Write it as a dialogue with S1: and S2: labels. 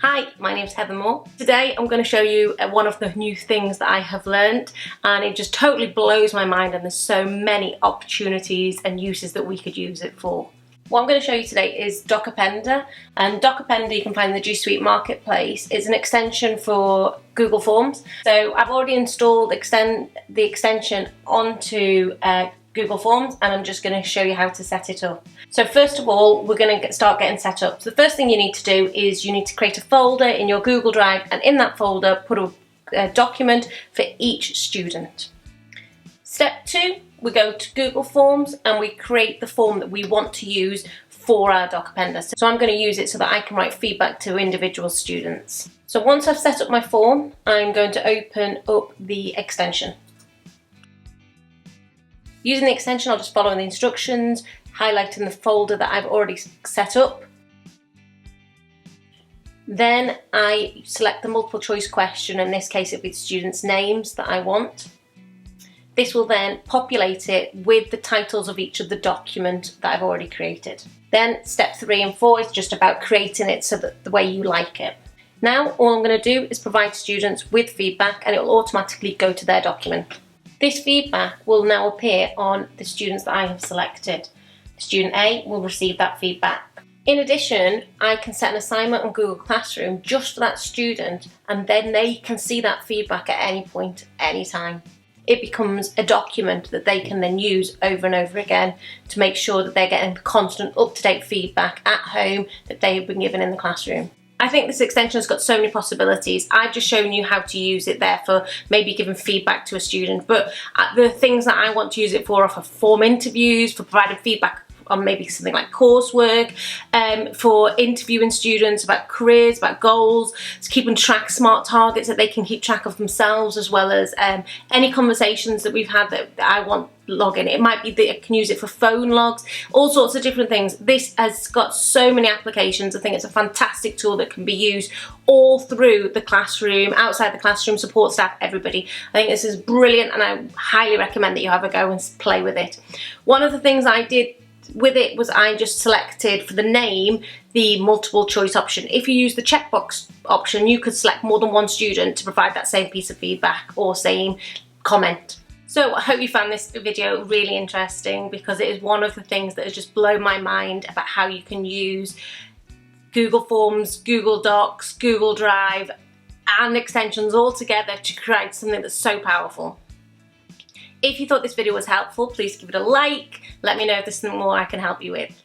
S1: Hi, my name's Heather Moore. Today I'm going to show you one of the new things that I have learned, and it just totally blows my mind, and there's so many opportunities and uses that we could use it for. What I'm going to show you today is Appender, and Appender you can find in the G Suite Marketplace. It's an extension for Google Forms. So I've already installed the extension onto Google Forms, and I'm just going to show you how to set it up. So first of all, we're going to start getting set up. So the first thing you need to do is you need to create a folder in your Google Drive, and in that folder put a document for each student. Step 2, we go to Google Forms and we create the form that we want to use for our Appender. So I'm going to use it so that I can write feedback to individual students. So once I've set up my form, I'm going to open up the extension. Using the extension, I'll just follow the instructions, highlighting the folder that I've already set up. Then I select the multiple choice question, in this case it'll be the students' names that I want. This will then populate it with the titles of each of the document that I've already created. Then step 3 and 4 is just about creating it so that the way you like it. Now all I'm going to do is provide students with feedback, and it will automatically go to their document. This feedback will now appear on the students that I have selected. Student A will receive that feedback. In addition, I can set an assignment on Google Classroom just for that student, and then they can see that feedback at any point, any time. It becomes a document that they can then use over and over again to make sure that they're getting constant up-to-date feedback at home that they have been given in the classroom. I think this extension has got so many possibilities. I've just shown you how to use it there for maybe giving feedback to a student, but the things that I want to use it for are for form interviews, for providing feedback on maybe something like coursework, for interviewing students about careers, about goals, keeping track, smart targets that they can keep track of themselves, as well as any conversations that we've had that I want logging. It might be that I can use it for phone logs, all sorts of different things. This has got so many applications. I think it's a fantastic tool that can be used all through the classroom, outside the classroom, support staff, everybody. I think this is brilliant, and I highly recommend that you have a go and play with it. One of the things I did with it was I just selected for the name the multiple choice option. If you use the checkbox option, you could select more than one student to provide that same piece of feedback or same comment. So I hope you found this video really interesting, because it is one of the things that has just blown my mind about how you can use Google Forms, Google Docs, Google Drive and extensions all together to create something that's so powerful. If you thought this video was helpful, please give it a like. Let me know if there's something more I can help you with.